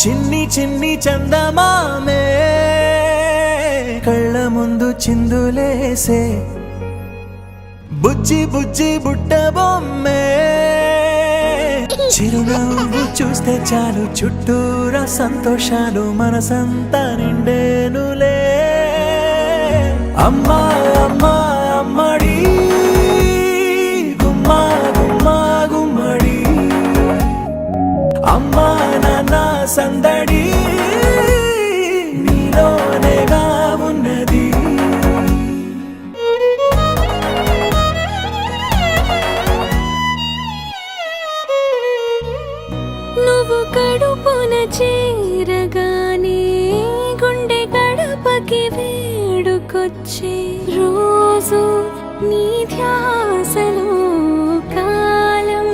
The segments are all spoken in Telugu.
చిన్ని చిన్ని చందమామే కళ్ళ ముందు చిందులేసే బుజ్జి బుజ్జి బుట్ట బొమ్మే చిరునవ్వు చూస్తే చాలు చుట్టూరా సంతోషాలు మనసంతా నిండేనులే అమ్మా అమ్మా అమ్మడి గుమ్మా గుమ్మా గుమ్మడి అమ్మా నాన్న సందడి నీలోనేగా ఉన్నది. నువ్వు కడుపున చేరగానే గుండె గడపకి వేడుకొచ్చే రోజు నీ ధ్యాసలో కాలం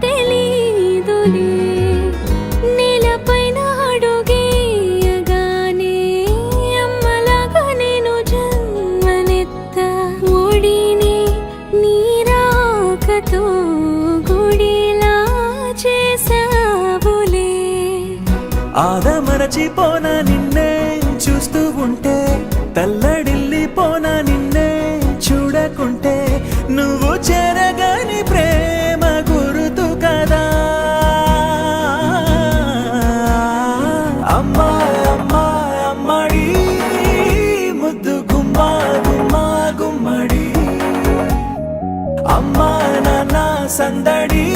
తెలీదులే. నేలపైన అడుగేయగానే అమ్మలాగా నేను జన్మనెత్త ఒడిని నీ రాకతో గుడిలా చేసావులే. ఆదమరచిపోన నిన్నే చూస్తూ ఉంటే తల్లడిల్లిపోన నిన్నే చూడకుంటే నువ్వు చెరగని ప్రేమ గుర్తు కదా. అమ్మా అమ్మా అమ్మడి ముద్దు గుమ్మా గుమ్మా గుమ్మడి అమ్మా నాన్న సందడి